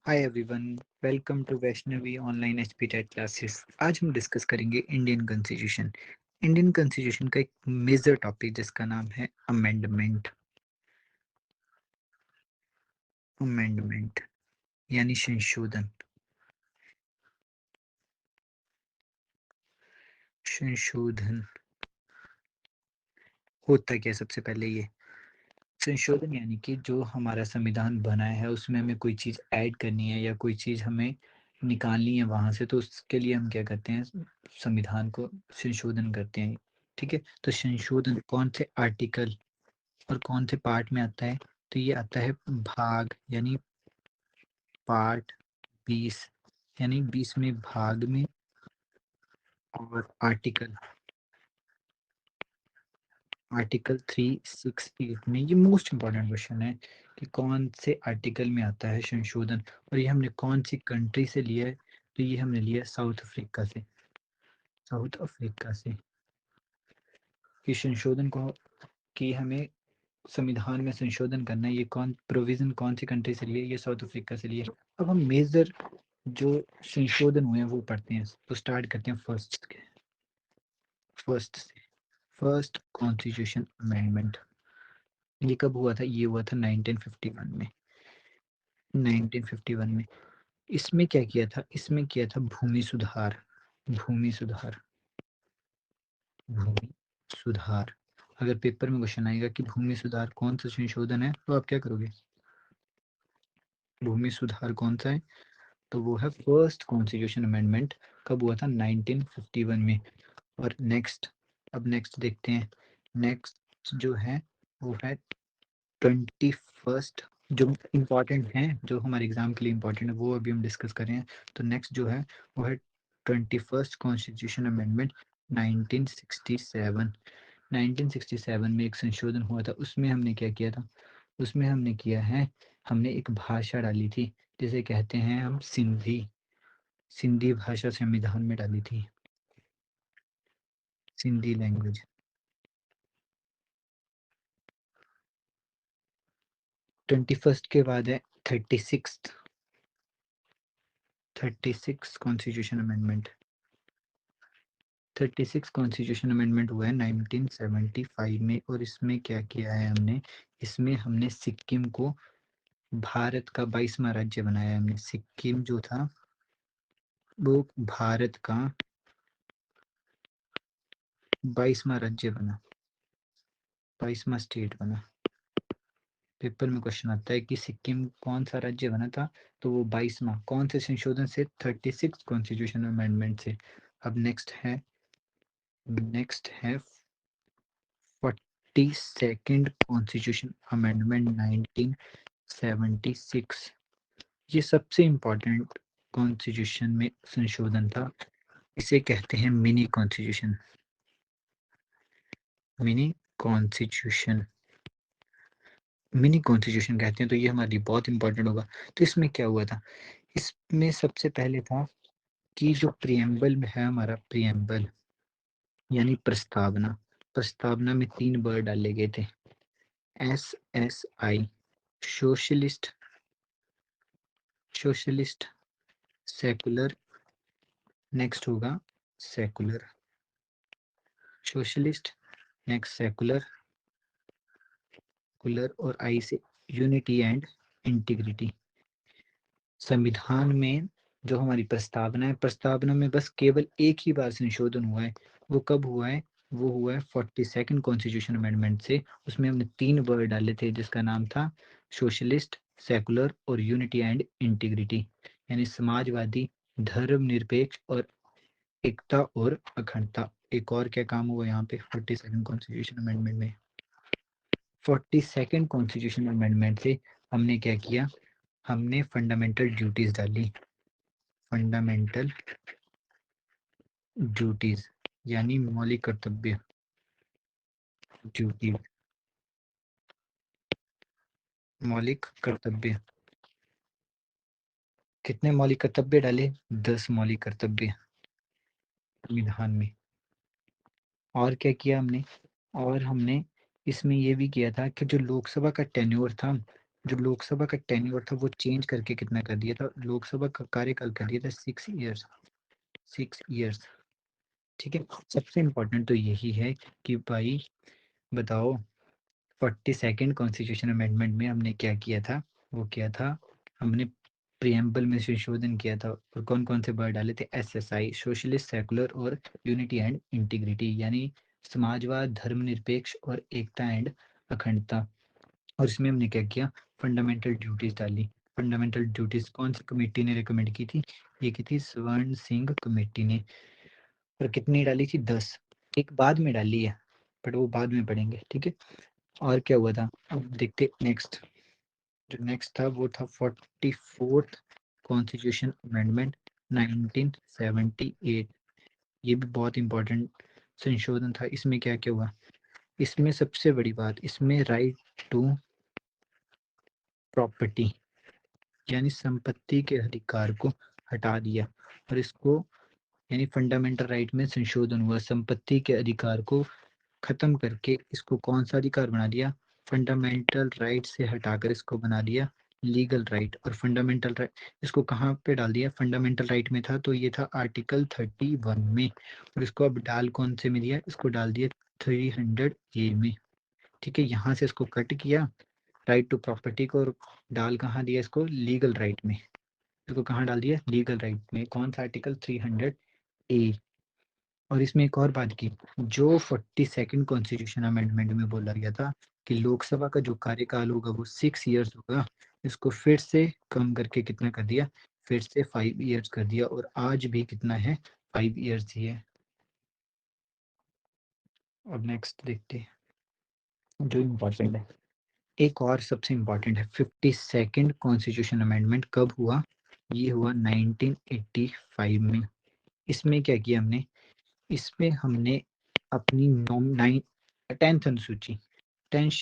Hi everyone, welcome to Vaishnavi online HP TET classes. आज हम discuss करेंगे इंडियन कॉन्स्टिट्यूशन। इंडियन कॉन्स्टिट्यूशन का एक मेजर टॉपिक जिसका नाम है अमेंडमेंट। अमेंडमेंट यानी संशोधन। संशोधन होता क्या है? सबसे पहले ये संशोधन यानी कि जो हमारा संविधान बना है उसमें हमें कोई चीज़ ऐड करनी है या कोई चीज़ हमें निकालनी है वहाँ से, तो उसके लिए हम क्या करते हैं? संविधान को संशोधन करते हैं। ठीक है, तो संशोधन कौन से आर्टिकल और कौन से पार्ट में आता है? तो ये आता है भाग यानी पार्ट 20 यानी 20वें भाग में। और आर्टिकल आर्टिकल 368 में। ये मोस्ट इम्पॉर्टेंट क्वेश्चन है कि कौन से आर्टिकल में आता है संशोधन, और ये हमने कौन सी कंट्री से लिया है? तो ये हमने लिया साउथ अफ्रीका से। साउथ अफ्रीका से कि संशोधन को, कि हमें संविधान में संशोधन करना है, ये कौन प्रोविजन कौन सी कंट्री से लिए? ये साउथ अफ्रीका से लिए। अब हम मेजर जो संशोधन हुए हैं वो पढ़ते हैं, तो स्टार्ट करते हैं फर्स्ट से। फर्स्ट कॉन्स्टिट्यूशन अमेंडमेंट ये कब हुआ था? ये हुआ था 1951 में। 1951 में इसमें क्या किया था? इसमें किया था भूमि सुधार। भूमि सुधार। भूमि सुधार। अगर पेपर में क्वेश्चन आएगा कि भूमि सुधार कौन सा संशोधन है, तो आप क्या करोगे? भूमि सुधार कौन सा है? तो वो है फर्स्ट कॉन्स्टिट्यूशन अमेंडमेंट। कब हुआ था? 1951 में। और नेक्स्ट, अब नेक्स्ट देखते हैं। नेक्स्ट जो है वो है 21st। जो इम्पोर्टेंट हैं, जो हमारे एग्जाम के लिए इम्पोर्टेंट है, वो अभी हम डिस्कस कर रहे हैं। तो नेक्स्ट जो है वो है 21st कॉन्स्टिट्यूशन अमेंडमेंट 1967। 1967 में एक संशोधन हुआ था, उसमें हमने क्या किया था? उसमें हमने किया है, हमने एक भाषा डाली थी जिसे कहते हैं हम सिंधी। सिंधी भाषा संविधान में डाली थी। सिंधी लैंग्वेज। 21st के बाद है 36 कॉन्स्टिट्यूशन अमेंडमेंट। 36 कॉन्स्टिट्यूशन अमेंडमेंट हुआ है 1975 में। और इसमें क्या किया है हमने? इसमें हमने सिक्किम को भारत का 22वां राज्य बनाया है। हमने सिक्किम जो था वो भारत का 22वां राज्य बना, 22वां स्टेट बना। पेपर में क्वेश्चन आता है कि सिक्किम कौन सा राज्य बना था? तो वो 22वां। कौन से संशोधन से? 36 कॉन्स्टिट्यूशन अमेंडमेंट से। अब नेक्स्ट है 42nd कॉन्स्टिट्यूशन अमेंडमेंट 1976। ये सबसे इम्पोर्टेंट कॉन्स्टिट्यूशन में संशोधन था। इसे कहते हैं mini constitution. Mini constitution. Mini constitution कहते हैं, तो ये हमारे लिए बहुत इंपॉर्टेंट होगा। तो इसमें क्या हुआ था? इसमें सबसे पहले था कि जो प्रियम्बल में है, हमारा प्रियम्बल यानी प्रस्तावना। प्रस्तावना में 3 वर्ड डाले गए थे, SSI, socialist, socialist, secular. Next होगा सेकुलर, सोशलिस्ट, नेक्स्ट सेकुलर, कुलर, और आई से यूनिटी एंड इंटीग्रिटी। संविधान में जो हमारी प्रस्तावना है, प्रस्तावना में बस केवल एक ही बार संशोधन हुआ है। वो कब हुआ है? वो हुआ है 42nd कॉन्स्टिट्यूशन अमेंडमेंट से। उसमें हमने 3 वर्ड डाले थे जिसका नाम था सोशलिस्ट, सेकुलर और यूनिटी एंड इंटीग्रिटी, यानी समाजवादी, धर्मनिरपेक्ष और एकता और अखंडता। एक और क्या काम हुआ यहाँ पे 42nd कॉन्स्टिट्यूशन अमेंडमेंट में? 42nd कॉन्स्टिट्यूशन अमेंडमेंट से हमने क्या किया? हमने फंडामेंटल ड्यूटीज डाली। फंडामेंटल ड्यूटीज यानी मौलिक कर्तव्य। ड्यूटी, मौलिक कर्तव्य। कितने मौलिक कर्तव्य डाले? 10 मौलिक कर्तव्य संविधान में। और क्या किया हमने? और हमने इसमें ये भी किया था कि जो लोकसभा का टेन्योर था जो लोकसभा का टेन्योर था वो चेंज करके कितना कर दिया था, लोकसभा का कार्यकाल कर दिया था 6 ईयर्स, 6 ईयर्स। ठीक है, सबसे इम्पोर्टेंट तो यही है कि भाई बताओ 42nd कॉन्स्टिट्यूशन अमेंडमेंट में हमने क्या किया था, वो किया था हमने प्रियम्बल में संशोधन किया था, और कौन कौन से वर्ड डाले थे, एसएसआई, सोशलिस्ट, सेकुलर और यूनिटी एंड इंटीग्रिटी, यानी समाजवाद, धर्मनिरपेक्ष और एकता एंड अखंडता। और इसमें हमने क्या किया, फंडामेंटल ड्यूटीज डाली। फंडामेंटल ड्यूटीज कौन सी कमेटी ने रिकमेंड की थी, ये की थी स्वर्ण सिंह कमेटी ने। और कितनी डाली थी, 10। एक बाद में डाली है, बट वो बाद में पढ़ेंगे, ठीक है। और क्या हुआ था, अब देखते नेक्स्ट। जो नेक्स्ट था वो था 44th कॉन्स्टिट्यूशन अमेंडमेंट 1978। ये भी बहुत इंपॉर्टेंट संशोधन था। इसमें क्या क्या हुआ, इसमें सबसे बड़ी बात, इसमें राइट टू प्रॉपर्टी यानी संपत्ति के अधिकार को हटा दिया, और इसको यानी फंडामेंटल राइट में संशोधन हुआ, संपत्ति के अधिकार को खत्म करके इसको कौन सा अधिकार बना दिया, फंडामेंटल राइट से हटाकर इसको बना दिया लीगल राइट। और फंडामेंटल राइट इसको कहाँ पे डाल दिया, फंडामेंटल राइट में था तो ये था आर्टिकल 31 में, और इसको अब डाल कौन से में दिया, इसको डाल दिया 300A में। ठीक है, यहाँ से इसको कट किया राइट टू प्रॉपर्टी को, और डाल कहाँ दिया इसको, लीगल राइट में। इसको कहाँ डाल दिया, लीगल राइट में, कौन सा आर्टिकल 300A। और इसमें एक और बात की, जो 42nd कॉन्स्टिट्यूशन अमेंडमेंट में बोला गया था कि लोकसभा का जो कार्यकाल होगा वो 6 ईयर्स होगा, इसको फिर से कम करके कितना कर दिया, फिर से 5 ईयर्स कर दिया, और आज भी कितना है, 5 ईयर्स ही है। अब नेक्स्ट देखते हैं जो इम्पोर्टेंट है, एक और सबसे इम्पोर्टेंट है 52nd कॉन्स्टिट्यूशन अमेंडमेंट कब हुआ, ये हुआ 1985 में। इसमें क्या किया हमने, इसमें हमने अपनी 10th अनुसूची, 10th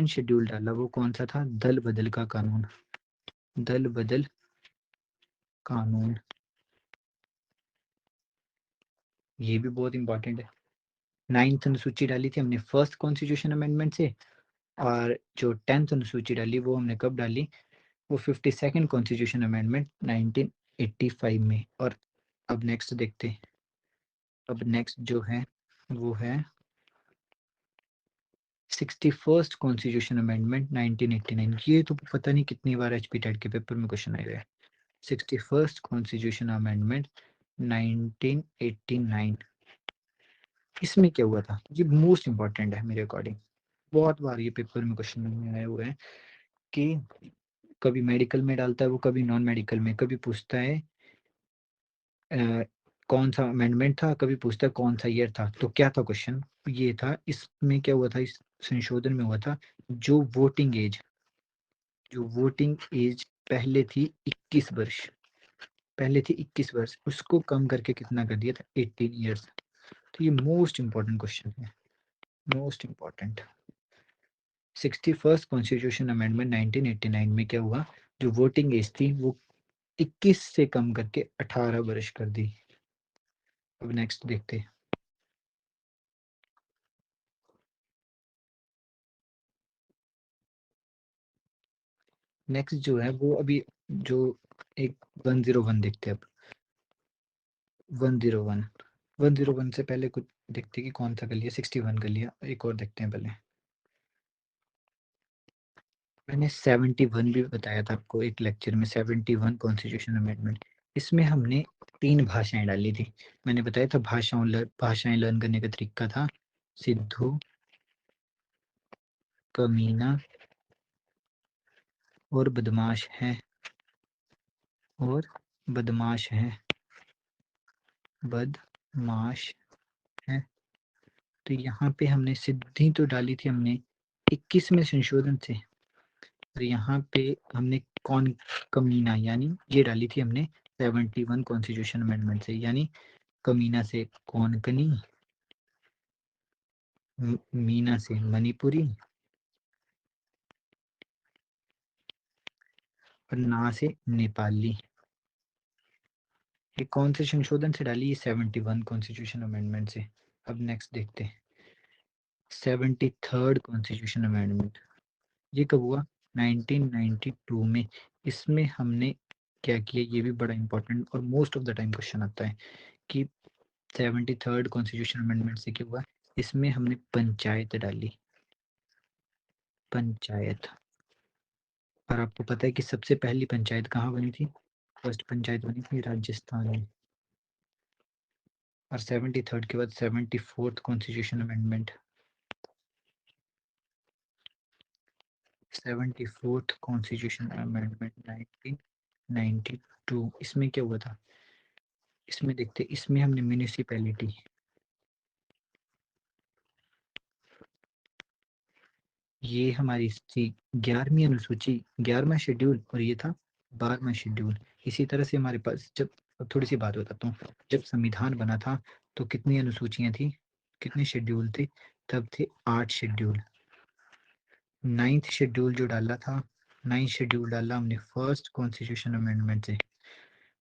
शेड्यूल डाला। वो कौन सा था, दल बदल का कानून, दल बदल कानून। ये भी बहुत इंपॉर्टेंट है। 9th अनुसूची डाली थी हमने फर्स्ट कॉन्स्टिट्यूशन अमेंडमेंट से, और जो 10th अनुसूची डाली वो हमने कब डाली, वो 52nd कॉन्स्टिट्यूशन अमेंडमेंट 1985 में। और अब नेक्स्ट देखते हैं, अब नेक्स्ट जो है वो है 61st कॉन्स्टिट्यूशन अमेंडमेंट 1989। ये तो पता नहीं कितनी बार एचपी टेट के पेपर में क्वेश्चन आए हुए। 61st constitution amendment 1989। इसमें क्या हुआ था, ये मोस्ट इंपॉर्टेंट है मेरे अकॉर्डिंग, बहुत बार ये पेपर में क्वेश्चन में आए हुए हैं कि कभी मेडिकल में डालता है वो, कभी नॉन मेडिकल में, कभी पूछता है कौन सा अमेंडमेंट था, कभी पूछता है कौन सा ईयर था। तो क्या था क्वेश्चन, ये था इसमें क्या हुआ था, इस संशोधन में हुआ था जो वोटिंग एज पहले थी 21 वर्ष, पहले थी 21 वर्ष, उसको कम करके कितना कर दिया था, 18 ईयर्स। तो ये मोस्ट इंपॉर्टेंट क्वेश्चन है, most important. 61st constitution amendment 1989 में क्या हुआ, जो वोटिंग एज थी वो 21 से कम करके 18 वर्ष कर दी। अब नेक्स्ट देखते हैं, नेक्स्ट जो है वो अभी जो एक 101 देखते हैं अब, 101, 101 से पहले कुछ देखते हैं कि कौन सा कर लिया, 61 कर लिया, एक और देखते हैं पहले। मैंने 71 भी बताया था आपको एक लेक्चर में, 71 कॉन्स्टिट्यूशन अमेंडमेंट। इसमें हमने 3 भाषाएं डाली थी। मैंने बताया था भाषाएं लर्न करने का तरीका था सिद्धू, कमीना और बदमाश है, और बदमाश है, बदमाश है। तो यहाँ पे हमने सिद्धि तो डाली थी हमने 21 में संशोधन से, और यहाँ पे हमने कौन कमीना यानी ये डाली थी हमने 71 कॉन्स्टिट्यूशन अमेंडमेंट से, यानी कमीना से कोंकणी, मीना से मणिपुरी, और ना से नेपाली। ये कौन से संशोधन से डाली, ये 71 कॉन्स्टिट्यूशन अमेंडमेंट से। अब नेक्स्ट देखते हैं 73rd कॉन्स्टिट्यूशन अमेंडमेंट। ये कब हुआ, 1992 में। इसमें हमने क्या किया, ये भी बड़ा इंपॉर्टेंट और most of the time question आता है कि 73rd कॉन्स्टिट्यूशन अमेंडमेंट से क्या हुआ, इसमें हमने पंचायत डाली, पंचायत। और आपको पता है कि सबसे पहली पंचायत कहाँ बनी थी? फर्स्ट पंचायत बनी थी राजस्थान में। और 73rd के बाद 74th constitution amendment, 74th constitution amendment 1992, इसमें क्या हुआ था? इसमें देखते, इसमें हमने म्यूनिसिपैलिटी, ये हमारी थी 11वीं अनुसूची, 11वां शेड्यूल, और ये था 12वां शेड्यूल। इसी तरह से हमारे पास जब, अब थोड़ी सी बात बताता हूँ, जब संविधान बना था तो कितनी अनुसूचियां थी, कितने शेड्यूल थे? तब थे 8 शेड्यूल। नाइन्थ शेड्यूल जो डाला था, नाइन्थ शेड्यूल डाला हमने फर्स्ट कॉन्स्टिट्यूशन अमेंडमेंट से,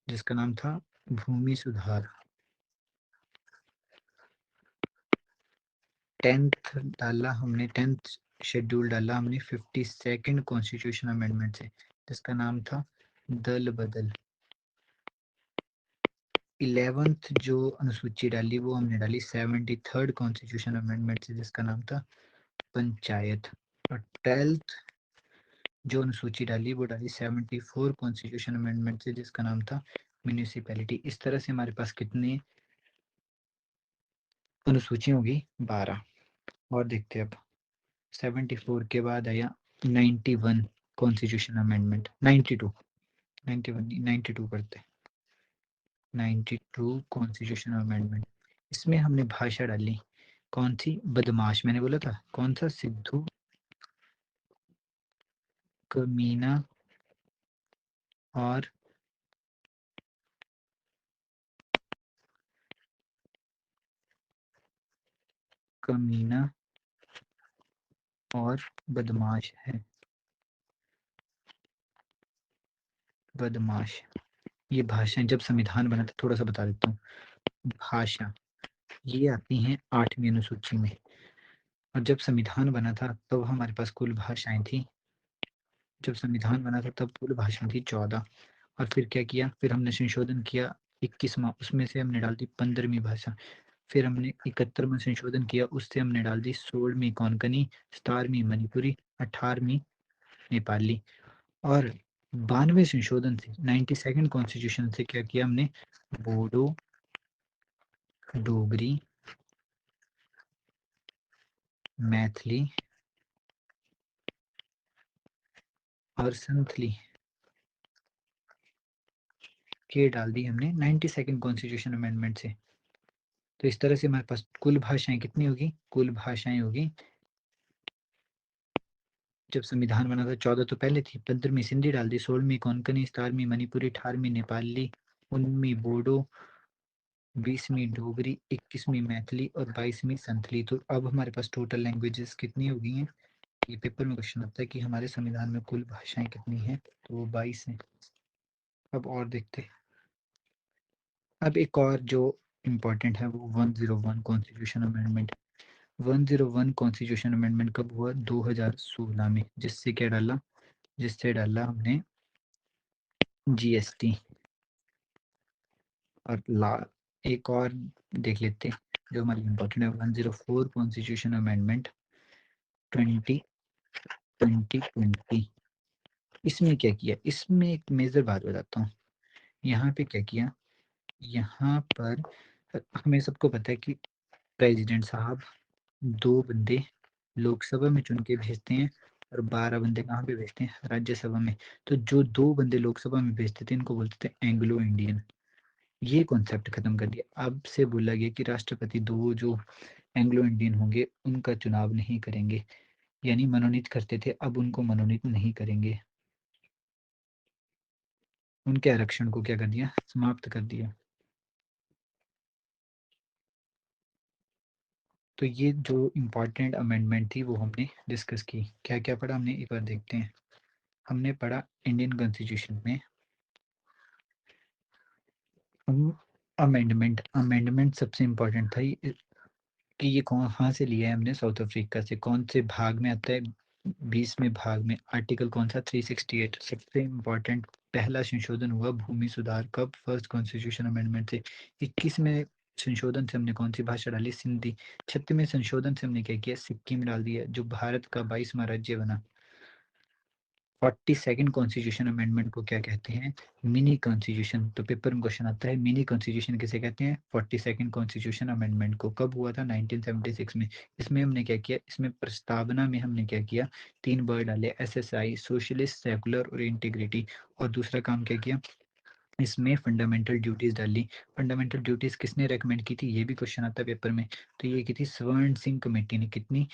जिसका नाम था भूमि सुधार। 10th डाला हमने, 10th शेड्यूल डाला हमने 52nd कॉन्स्टिट्यूशन अमेंडमेंट से, जिसका नाम था दल बदल। 11th जो अनुसूची डाली वो हमने डाली 73rd कॉन्स्टिट्यूशन अमेंडमेंट से, जिसका नाम था पंचायत। और 12th जो अनुसूची डाली वो डाली 74 कॉन्स्टिट्यूशन अमेंडमेंट से, जिसका नाम था म्यूनिसिपैलिटी। इस तरह से हमारे पास कितने अनुसूची होगी? 12। और देखते हैं अब, 74 के बाद आया 91 कॉन्स्टिट्यूशन अमेंडमेंट, 92, 91 नहीं, 92 करते, 92 कॉन्स्टिट्यूशन अमेंडमेंट। इसमें हमने भाषा डाली, कौन सी? बदमाश, मैंने बोला था कौन सा? सिद्धू, कमीना और कमीना और बदमाश है, बदमाश। ये भाषाएं जब संविधान बना था, थोड़ा सा बता देता हूँ, भाषा ये आती हैं 8वीं अनुसूची में। और जब संविधान बना था तब हमारे पास कुल भाषाएं थी, जब संविधान बना था तब कुल भाषाएं थी 14। और फिर क्या किया, फिर हमने संशोधन किया 21वां, उसमें से हमने डाल दी 15वीं भाषा। फिर हमने 71वां संशोधन किया, उससे हमने डाल दी 16वीं कोंकणी, 17वीं मणिपुरी, 18वीं नेपाली। और 92वें संशोधन से, 92nd कॉन्स्टिट्यूशन से क्या किया हमने? बोडो, डोगरी, मैथिली और संथली के डाल दी हमने 92nd कॉन्स्टिट्यूशन अमेंडमेंट से। तो इस तरह से हमारे पास कुल भाषाएं कितनी होगी? कुल भाषाएं होगी, जब संविधान बना था 14 तो पहले थी, 15वीं सिंधी डाल दी, 16वीं कोंकणी, 17वीं मणिपुरी, 18वीं नेपाली, 19वीं बोडो, 20वीं डोगरी, 21वीं मैथिली और 22वीं संथली। तो अब हमारे पास टोटल लैंग्वेजेस कितनी हो गई हैं? ये पेपर में क्वेश्चन आता है कि हमारे संविधान में कुल भाषाएं कितनी हैं, तो वो 22 हैं। अब और देखते हैं, अब एक और जो इम्पोर्टेंट है वो 101 कॉन्स्टिट्यूशन अमेंडमेंट। 101 कॉन्स्टिट्यूशन अमेंडमेंट कब हुआ? 2016 में। जिससे क्या डाला? जिससे डाला हमने जीएसटी। और ला एक और देख लेते हैं जो हमारी इम्पोर्टेंट है, 104 कॉन्स्टिट्यूशन अमेंडमेंट 2020। इसमें क्या किया? इसमें एक मेजर बात बताता हूँ। यहाँ पे क्या किया, यहाँ पर हमें सबको पता है कि प्रेसिडेंट साहब 2 बंदे लोकसभा में चुन के भेजते हैं और 12 बंदे कहाँ पे भेजते हैं? राज्यसभा में। तो जो 2 बंदे लोकसभा में भेजते थे इनको बोलते थे एंग्लो इंडियन। ये कॉन्सेप्ट खत्म कर दिया, अब से बोला गया कि राष्ट्रपति 2 जो एंग्लो इंडियन होंगे उनका चुनाव नहीं करेंगे, यानी मनोनीत करते थे अब उनको मनोनीत नहीं करेंगे। उनके आरक्षण को क्या कर दिया? समाप्त कर दिया। तो ये जो इम्पोर्टेंट अमेंडमेंट थी वो हमने डिस्कस की। क्या क्या पढ़ा हमने, एक बार देखते हैं। हमने पढ़ा इंडियन कॉन्स्टिट्यूशन में अमेंडमेंट, अमेंडमेंट सबसे इम्पोर्टेंट था कि ये कौन, कहाँ से लिया है हमने? साउथ अफ्रीका से। कौन से भाग में आता है? 20वें भाग में आर्टिकल कौन सा 368 सबसे इम्पोर्टेंट पहला संशोधन हुआ भूमि सुधार कब फर्स्ट कॉन्स्टिट्यूशन अमेंडमेंट से 21वें संशोधन से हमने कौन सी भाषा डाली सिंधी 36वें संशोधन से हमने क्या किया सिक्किम डाल दिया जो भारत का 22वां राज्य बना 42nd कॉन्स्टिट्यूशन अमेंडमेंट को क्या कहते हैं मिनी कॉन्स्टिट्यूशन तो पेपर में क्वेश्चन आता है मिनी कॉन्स्टिट्यूशन किसे कहते हैं 42nd कॉन्स्टिट्यूशन अमेंडमेंट को कब हुआ था 1976 में इसमें हमने क्या किया इसमें प्रस्तावना में हमने क्या किया 3 वर्ड डाले एसएसआई सोशलिस्ट सेकुलर और इंटीग्रिटी और दूसरा काम क्या किया इसमें फंडामेंटल ड्यूटीज डाली फंडामेंटल ड्यूटीज किसने रेकमेंड की थी ये भी क्वेश्चन आता है पेपर में तो ये की थी स्वर्ण सिंह कमेटी ने कितनी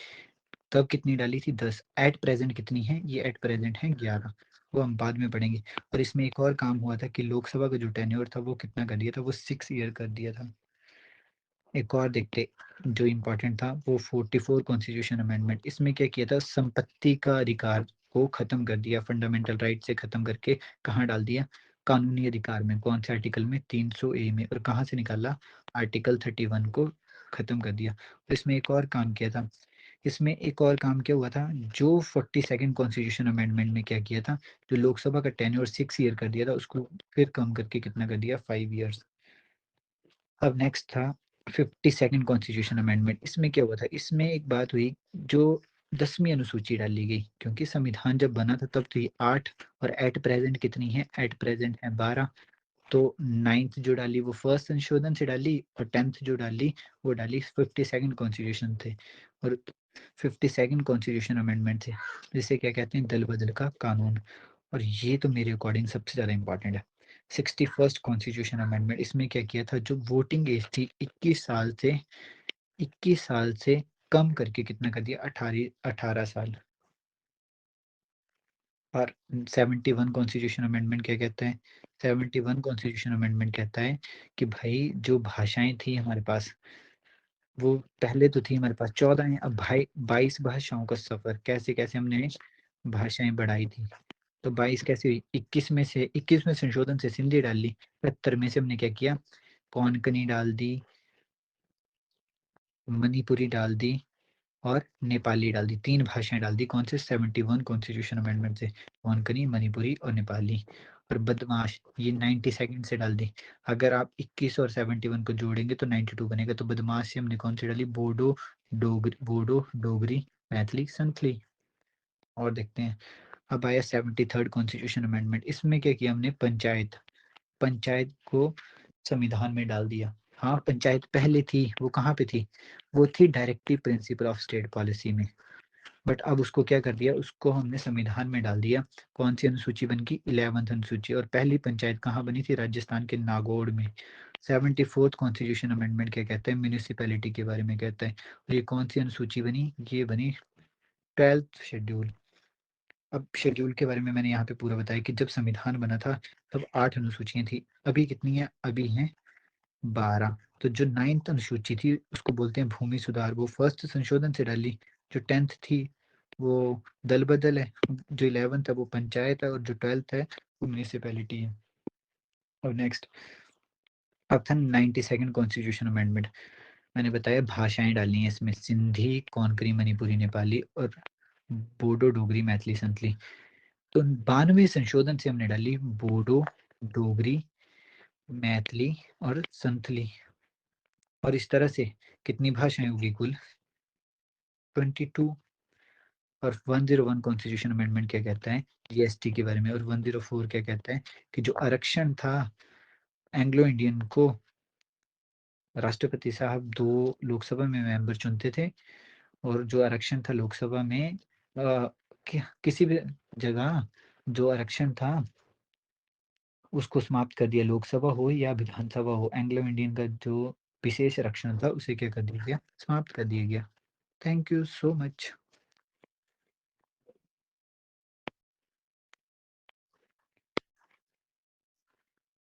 तब कितनी डाली थी 10 एट प्रेजेंट कितनी है ये एट प्रेजेंट है 11 वो हम बाद में पढ़ेंगे और इसमें एक और काम हुआ था कि लोकसभा का जो टेन्योर था वो कितना कर दिया था वो 6 ईयर कर दिया था एक और देखते जो इम्पोर्टेंट था वो 44 कॉन्स्टिट्यूशन अमेंडमेंट इसमें क्या किया था संपत्ति का अधिकार को खत्म कर दिया फंडामेंटल राइट से खत्म करके कहाँ डाल दिया कानूनी अधिकार में कौन से आर्टिकल में 300 ए में और कहाँ से निकाला आर्टिकल 31 को खत्म कर दिया और इसमें एक और काम किया था इसमें एक और काम क्या हुआ था जो 42nd कॉन्स्टिट्यूशन अमेंडमेंट में क्या किया था जो लोकसभा का टेन्योर 6 ईयर कर दिया था उसको फिर कम करके कितना कर दिया 5 ईयर्स अब नेक्स्ट था 52nd कॉन्स्टिट्यूशन अमेंडमेंट इसमें क्या हुआ था इसमें एक बात हुई जो 10वीं अनुसूची डाली गई क्योंकि संविधान जब बना था तब तो ये 8 और एट प्रेजेंट कितनी है एट प्रेजेंट है 12 तो नाइन्थ जो डाली वो फर्स्ट संशोधन से डाली और 10th जो डाली वो डाली 52nd कॉन्स्टिट्यूशन थे और 52nd कॉन्स्टिट्यूशन अमेंडमेंट थे जिसे क्या कहते हैं दल बदल का कानून और ये तो मेरे अकॉर्डिंग सबसे ज़्यादा इंपॉर्टेंट है 61st कॉन्स्टिट्यूशन अमेंडमेंट इसमें क्या किया था जो वोटिंग एज थी 21 साल से कम करके कितना कर दिया 18 साल और 71 कॉन्स्टिट्यूशन अमेंडमेंट क्या कहता है 71 कॉन्स्टिट्यूशन अमेंडमेंट कहता है कि भाई जो भाषाएं थी हमारे पास वो पहले तो थी हमारे पास 14 है अब भाई 22 भाषाओं का सफर कैसे कैसे हमने भाषाएं बढ़ाई थी तो 22 कैसे हुई 21 में संशोधन से सिंधी डाल ली 75 में से हमने क्या किया कोंकणी डाल दी मणिपुरी डाल दी और नेपाली डाल दी 3 भाषाएं डाल दी कौन से 71 कॉन्स्टिट्यूशन अमेंडमेंट से कोंकणी मणिपुरी और नेपाली और बदमाश ये 92nd से डाल दी अगर आप 21 और 71 को जोड़ेंगे तो 92 बनेगा तो बदमाश से हमने कौन सी डाली बोडो डोगरी मैथिली संथली और देखते हैं अब आया 73rd कॉन्स्टिट्यूशन अमेंडमेंट इसमें क्या किया हमने पंचायत पंचायत को संविधान में डाल दिया हाँ पंचायत पहले थी वो कहाँ पे थी वो थी directive principle of state policy में बट अब उसको क्या कर दिया उसको हमने संविधान में डाल दिया कौन सी अनुसूची बन गई 11th अनुसूची और पहली पंचायत कहाँ बनी थी राजस्थान के नागौर में 74th कॉन्स्टिट्यूशन अमेंडमेंट क्या कहता है म्यूनिसिपैलिटी के बारे में कहता है और ये कौन सी अनुसूची बनी ये बनी 12th शेड्यूल अब शेड्यूल के बारे में मैंने यहाँ पे पूरा बताया कि जब संविधान बना था तब 8 अनुसूचियां थी अभी कितनी है अभी हैं 12 तो जो 9th अनुसूची थी उसको बोलते हैं भूमि सुधार वो फर्स्ट संशोधन से डाली जो 10th थी वो दल बदल है जो 11th है वो पंचायत है और जो 12th है वो म्यूनिसिपैलिटी है और नेक्स्ट अब था 92nd कॉन्स्टिट्यूशन अमेंडमेंट मैंने बताया भाषाएं डाली हैं इसमें सिंधी कोंकणी मणिपुरी नेपाली और बोडो डोगरी मैथिली संथली तो 92वें संशोधन से हमने डाली बोडो डोगरी मैथिली और संथली और इस तरह से कितनी भाषाएं होगी कुल 22 और 101 कॉन्स्टिट्यूशन अमेंडमेंट क्या कहता है जीएसटी के बारे में और 104 क्या कहता है कि जो आरक्षण था एंग्लो इंडियन को राष्ट्रपति साहब 2 लोकसभा में मेंबर चुनते थे और जो आरक्षण था लोकसभा में किसी भी जगह जो आरक्षण था उसको समाप्त कर दिया लोकसभा हो या विधानसभा हो एंग्लो इंडियन का जो विशेष आरक्षण था उसे क्या कर दिया गया समाप्त कर दिया गया थैंक यू सो मच